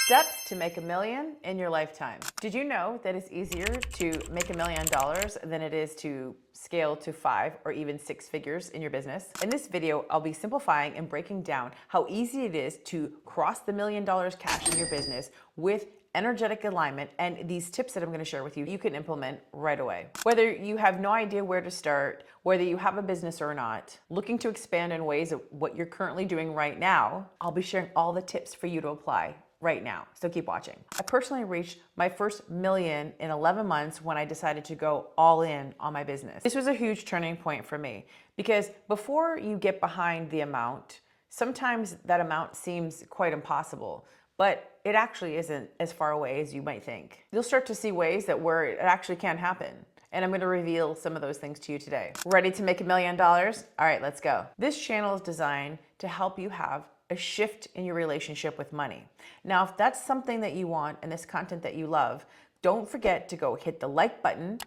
Steps to make $1 million in your lifetime. Did you know that it's easier to make $1 million than it is to scale to 5 or even 6 figures in your business? In this video, I'll be simplifying and breaking down how easy it is to cross the $1 million cash in your business with energetic alignment, and these tips that I'm going to share with you, you can implement right away. Whether you have no idea where to start, whether you have a business or not, looking to expand in ways of what you're currently doing right now, I'll be sharing all the tips for you to apply right now. So keep watching. I personally reached my first $1 million in 11 months when I decided to go all in on my business. This was a huge turning point for me because before you get behind the amount, sometimes that amount seems quite impossible, but it actually isn't as far away as you might think. You'll start to see ways that where it actually can happen. And I'm going to reveal some of those things to you today. Ready to make $1 million? All right, let's go. This channel is designed to help you have a shift in your relationship with money. Now, if that's something that you want and this content that you love, don't forget to go hit the like button,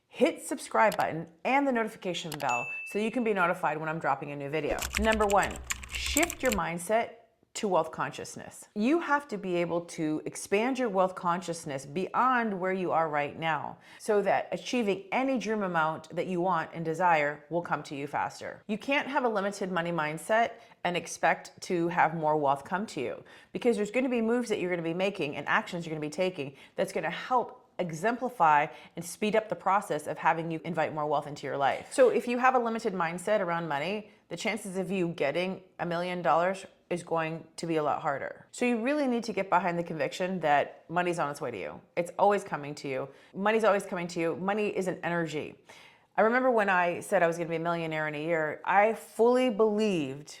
hit subscribe button, and the notification bell so you can be notified when I'm dropping a new video. Number 1, shift your mindset to wealth consciousness. You have to be able to expand your wealth consciousness beyond where you are right now so that achieving any dream amount that you want and desire will come to you faster. You can't have a limited money mindset and expect to have more wealth come to you because there's going to be moves that you're going to be making and actions you're going to be taking that's going to help exemplify and speed up the process of having you invite more wealth into your life. So if you have a limited mindset around money, the chances of you getting $1 million is going to be a lot harder. So you really need to get behind the conviction that money's on its way to you. It's always coming to you. Money's always coming to you. Money is an energy. I remember when I said I was going to be a millionaire in a year, I fully believed,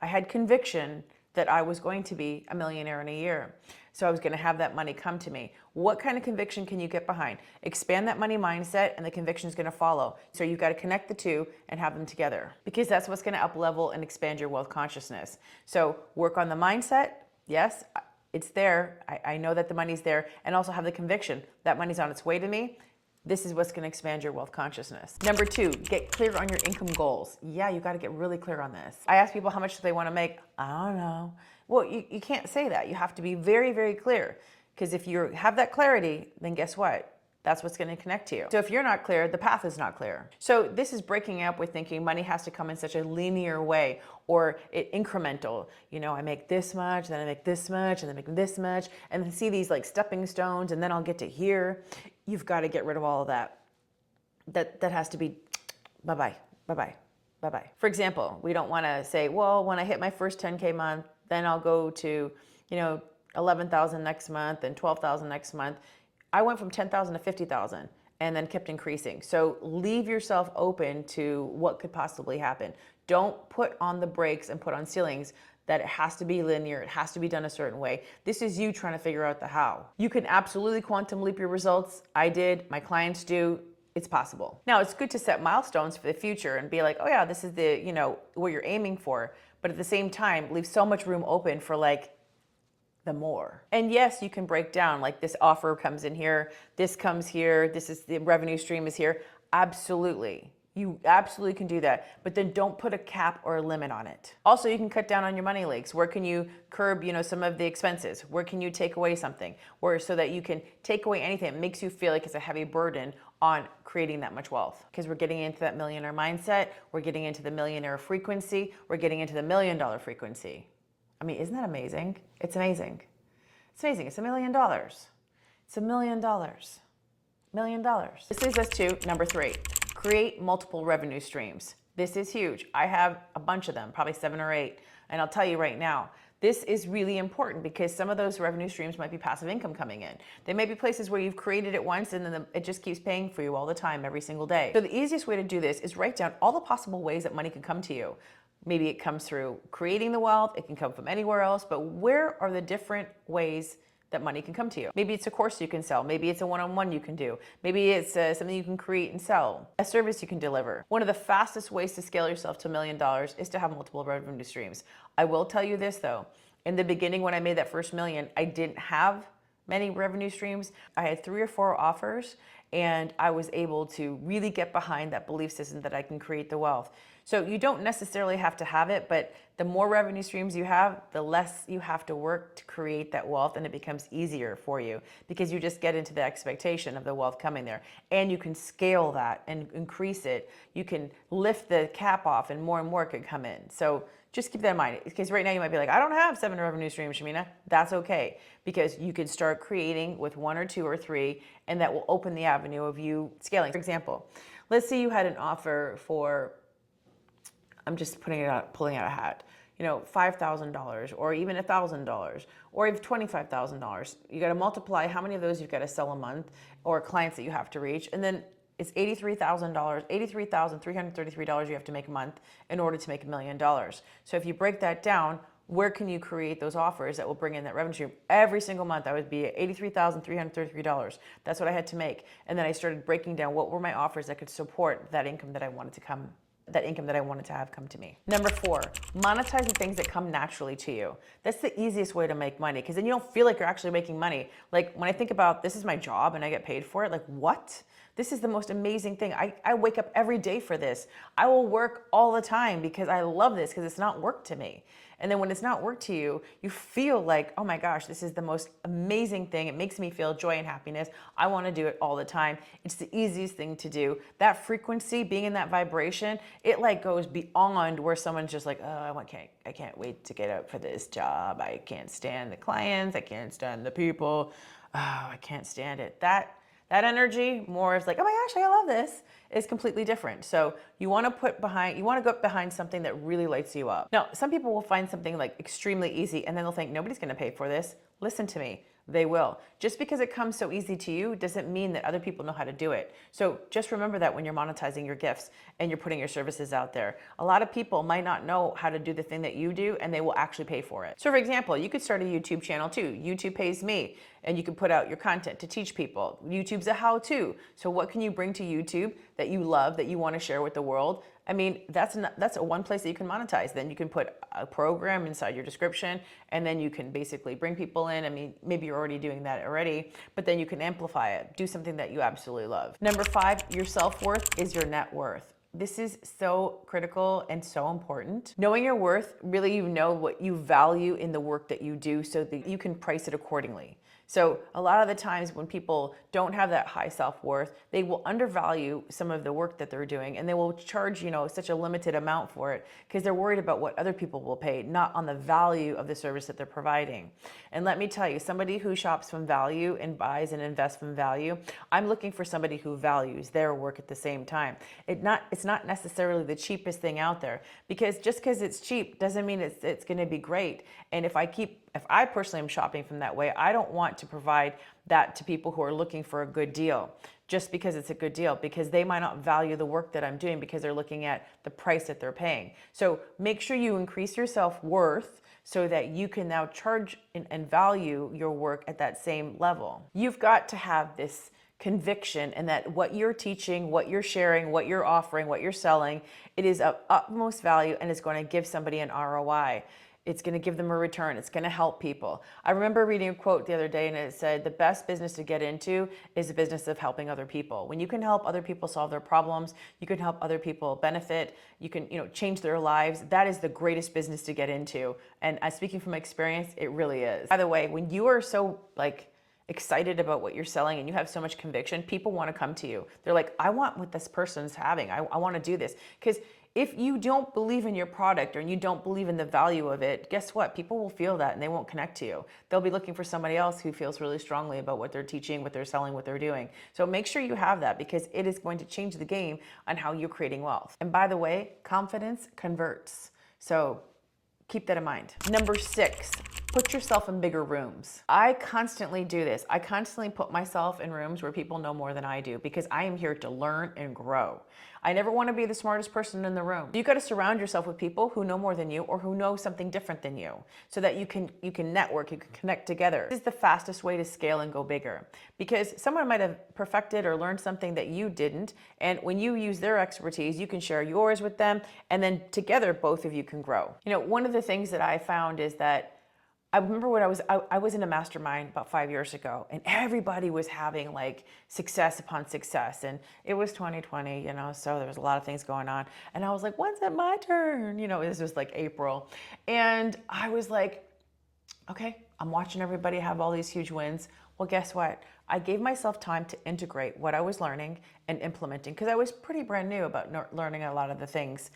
I had conviction that I was going to be a millionaire in a year. So I was going to have that money come to me. What kind of conviction can you get behind? Expand that money mindset and the conviction is going to follow. So you've got to connect the two and have them together because that's what's going to up level and expand your wealth consciousness. So work on the mindset. Yes, it's there. I know that the money's there, and also have the conviction that money's on its way to me. This is what's going to expand your wealth consciousness. Number 2, get clear on your income goals. Yeah, you got to get really clear on this. I ask people how much do they want to make. I don't know. Well, you can't say that. You have to be very, very clear because if you have that clarity, then guess what? That's what's going to connect to you. So if you're not clear, the path is not clear. So this is breaking up with thinking money has to come in such a linear way or incremental. You know, I make this much, then I make this much, and then I make this much, and then see these like stepping stones, and then I'll get to here. You've got to get rid of all of that. That has to be bye-bye, bye-bye, bye-bye. For example, we don't want to say, well, when I hit my first 10K month, then I'll go to, 11,000 next month and 12,000 next month. I went from 10,000 to 50,000 and then kept increasing. So leave yourself open to what could possibly happen. Don't put on the brakes and put on ceilings that it has to be linear, it has to be done a certain way. This is you trying to figure out the how. You can absolutely quantum leap your results. I did, my clients do. It's possible. Now, it's good to set milestones for the future and be like, oh yeah, this is the, what you're aiming for. But at the same time, leave so much room open for like the more. And yes, you can break down like this offer comes in here, this comes here, this is the revenue stream is here. Absolutely. You absolutely can do that, but then don't put a cap or a limit on it. Also, you can cut down on your money leaks. Where can you curb, some of the expenses? Where can you take away something? So that you can take away anything that makes you feel like it's a heavy burden on creating that much wealth. Because we're getting into that millionaire mindset. We're getting into the millionaire frequency. We're getting into the $1 million frequency. I mean, isn't that amazing? It's amazing. It's amazing. It's $1 million. It's $1 million. $1 million. This leads us to number 3. Create multiple revenue streams. This is huge. I have a bunch of them, probably 7 or 8. And I'll tell you right now, this is really important because some of those revenue streams might be passive income coming in. They may be places where you've created it once and then it just keeps paying for you all the time, every single day. So the easiest way to do this is write down all the possible ways that money can come to you. Maybe it comes through creating the wealth. It can come from anywhere else, but where are the different ways that money can come to you? Maybe it's a course you can sell. Maybe it's a one-on-one you can do. Maybe it's something you can create and sell, a service you can deliver. One of the fastest ways to scale yourself to $1 million is to have multiple revenue streams. I will tell you this though, in the beginning when I made that first $1 million, I didn't have many revenue streams. I had 3 or 4 offers and I was able to really get behind that belief system that I can create the wealth. So you don't necessarily have to have it, but the more revenue streams you have, the less you have to work to create that wealth, and it becomes easier for you because you just get into the expectation of the wealth coming there. And you can scale that and increase it. You can lift the cap off and more could come in. So just keep that in mind, because right now you might be like, I don't have 7 revenue streams, Shamina. That's okay, because you can start creating with 1 or 2 or 3, and that will open the avenue of you scaling. For example, let's say you had an offer for, I'm just pulling out a hat, $5,000 or even $1,000 or even $25,000. You got to multiply how many of those you've got to sell a month or clients that you have to reach. And then it's $83,000, $83,333 you have to make a month in order to make $1 million. So if you break that down, where can you create those offers that will bring in that revenue stream? Every single month, I would be at $83,333. That's what I had to make. And then I started breaking down what were my offers that could support that income that I wanted to have come to me. Number 4, monetize the things that come naturally to you. That's the easiest way to make money, because then you don't feel like you're actually making money. Like when I think about this is my job and I get paid for it, like what? This is the most amazing thing. I wake up every day for this. I will work all the time because I love this, because it's not work to me. And then when it's not work to you, you feel like, oh my gosh, this is the most amazing thing. It makes me feel joy and happiness. I want to do it all the time. It's the easiest thing to do. That frequency, being in that vibration, it like goes beyond where someone's just like, oh, I can't wait to get up for this job. I can't stand the clients. I can't stand the people. Oh, I can't stand it. That energy more is like, oh my gosh, I love this, is completely different. So you want to go behind something that really lights you up. Now, some people will find something like extremely easy and then they'll think nobody's going to pay for this. Listen to me. They will. Just because it comes so easy to you doesn't mean that other people know how to do it. So just remember that when you're monetizing your gifts and you're putting your services out there. A lot of people might not know how to do the thing that you do, and they will actually pay for it. So for example, you could start a YouTube channel too. YouTube pays me, and you can put out your content to teach people. YouTube's a how-to. So what can you bring to YouTube that you love, that you want to share with the world? I mean, that's one place that you can monetize. Then you can put a program inside your description, and then you can basically bring people in. I mean, maybe you're already doing that already, but then you can amplify it. Do something that you absolutely love. Number 5, your self-worth is your net worth. This is so critical and so important. Knowing your worth, really you know what you value in the work that you do so that you can price it accordingly. So a lot of the times when people don't have that high self-worth, they will undervalue some of the work that they're doing, and they will charge, such a limited amount for it because they're worried about what other people will pay, not on the value of the service that they're providing. And let me tell you, somebody who shops from value and buys and invests from value, I'm looking for somebody who values their work at the same time. It's not necessarily the cheapest thing out there, because just because it's cheap doesn't mean it's going to be great. And if I personally am shopping from that way, I don't want to provide that to people who are looking for a good deal just because it's a good deal, because they might not value the work that I'm doing because they're looking at the price that they're paying. So make sure you increase your self-worth so that you can now charge and value your work at that same level. You've got to have this conviction and that what you're teaching, what you're sharing, what you're offering, what you're selling, it is of utmost value and it's going to give somebody an ROI. It's going to give them a return. It's going to help people. I remember reading a quote the other day, and it said, the best business to get into is the business of helping other people. When you can help other people solve their problems, you can help other people benefit, you can change their lives. That is the greatest business to get into. And speaking from experience, it really is. By the way, when you are so excited about what you're selling and you have so much conviction, people want to come to you. They're like, I want what this person's having. I want to do this. Because if you don't believe in your product or you don't believe in the value of it, guess what? People will feel that and they won't connect to you. They'll be looking for somebody else who feels really strongly about what they're teaching, what they're selling, what they're doing. So make sure you have that, because it is going to change the game on how you're creating wealth. And by the way, confidence converts. So keep that in mind. Number 6, put yourself in bigger rooms. I constantly do this. I constantly put myself in rooms where people know more than I do, because I am here to learn and grow. I never want to be the smartest person in the room. You got to surround yourself with people who know more than you or who know something different than you, so that you can network, you can connect together. This is the fastest way to scale and go bigger, because someone might have perfected or learned something that you didn't, and when you use their expertise, you can share yours with them, and then together both of you can grow. One of the things that I found is that I remember when I was in a mastermind about 5 years ago, and everybody was having like success upon success, and it was 2020, so there was a lot of things going on, and I was like, when's it my turn? This was like April, and I was like, okay, I'm watching everybody have all these huge wins. Well, guess what? I gave myself time to integrate what I was learning and implementing, because I was pretty brand new about learning a lot of the things.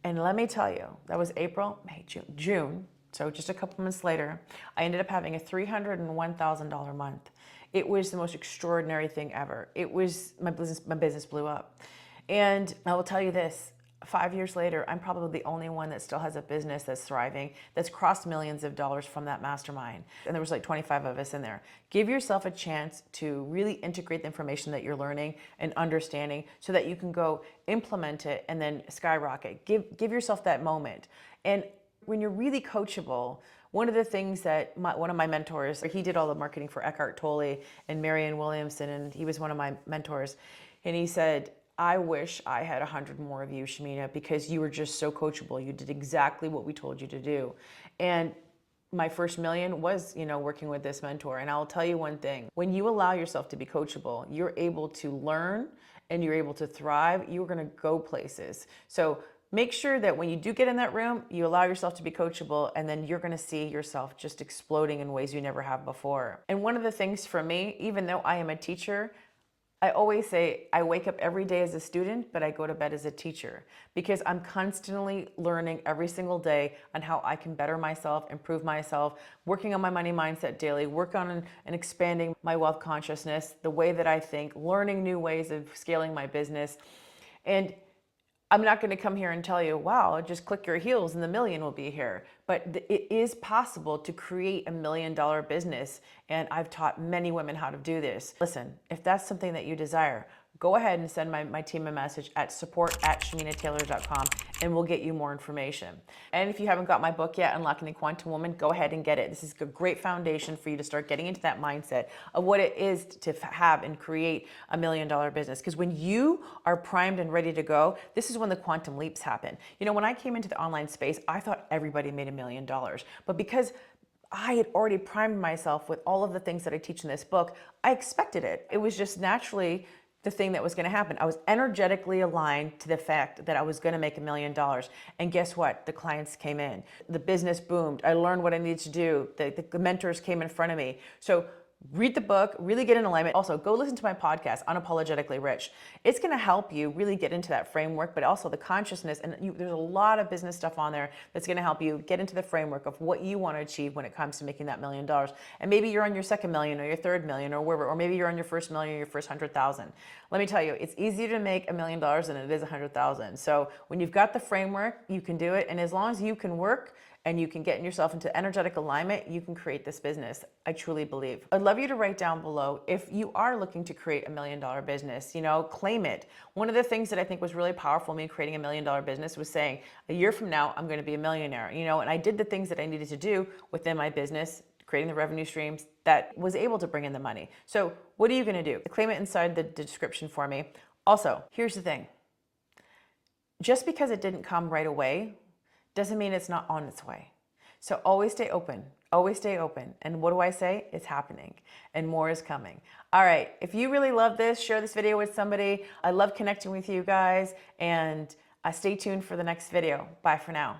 And let me tell you, that was April, May, June. So just a couple months later, I ended up having a $301,000 month. It was the most extraordinary thing ever. It was, my business blew up. And I will tell you this, 5 years later, I'm probably the only one that still has a business that's thriving, that's crossed millions of dollars from that mastermind. And there was like 25 of us in there. Give yourself a chance to really integrate the information that you're learning and understanding so that you can go implement it and then skyrocket. Give yourself that moment. And when you're really coachable, one of the things that one of my mentors, he did all the marketing for Eckhart Tolle and Marianne Williamson, and he was one of my mentors. And he said, I wish I had 100 more of you, Shamina, because you were just so coachable. You did exactly what we told you to do. And my first million was, working with this mentor. And I'll tell you one thing, when you allow yourself to be coachable, you're able to learn and you're able to thrive. You're going to go places. So make sure that when you do get in that room, you allow yourself to be coachable, and then you're going to see yourself just exploding in ways you never have before. And one of the things for me, even though I am a teacher, I always say I wake up every day as a student, but I go to bed as a teacher, because I'm constantly learning every single day on how I can better myself, improve myself, working on my money mindset daily, work on and expanding my wealth consciousness, the way that I think, learning new ways of scaling my business. And I'm not going to come here and tell you, wow, just click your heels and the million will be here. But it is possible to create $1 million business. And I've taught many women how to do this. Listen, if that's something that you desire, go ahead and send my team a message at support@shaminataylor.com and we'll get you more information. And if you haven't got my book yet, Unlocking the Quantum Woman, go ahead and get it. This is a great foundation for you to start getting into that mindset of what it is to have and create $1 million business. Because when you are primed and ready to go, this is when the quantum leaps happen. When I came into the online space, I thought everybody made $1 million. But because I had already primed myself with all of the things that I teach in this book, I expected it. It was just naturally the thing that was going to happen. I was energetically aligned to the fact that I was going to make $1 million. And guess what? The clients came in. The business boomed. I learned what I needed to do. The mentors came in front of me. So read the book, really get in alignment. Also, go listen to my podcast, Unapologetically Rich. It's going to help you really get into that framework, but also the consciousness. And there's a lot of business stuff on there that's going to help you get into the framework of what you want to achieve when it comes to making that $1 million. And maybe you're on your second million or your third million or wherever, or maybe you're on your first million or your first 100,000. Let me tell you, it's easier to make $1 million than it is 100,000. So when you've got the framework, you can do it. And as long as you can work and you can get yourself into energetic alignment, you can create this business. I truly believe. I'd love you to write down below if you are looking to create $1 million business, claim it. One of the things that I think was really powerful in me creating $1 million business was saying, a year from now, I'm going to be a millionaire, and I did the things that I needed to do within my business, creating the revenue streams that was able to bring in the money. So what are you going to do? Claim it inside the description for me. Also, here's the thing. Just because it didn't come right away doesn't mean it's not on its way. So always stay open. Always stay open. And what do I say? It's happening. And more is coming. All right. If you really love this, share this video with somebody. I love connecting with you guys. And stay tuned for the next video. Bye for now.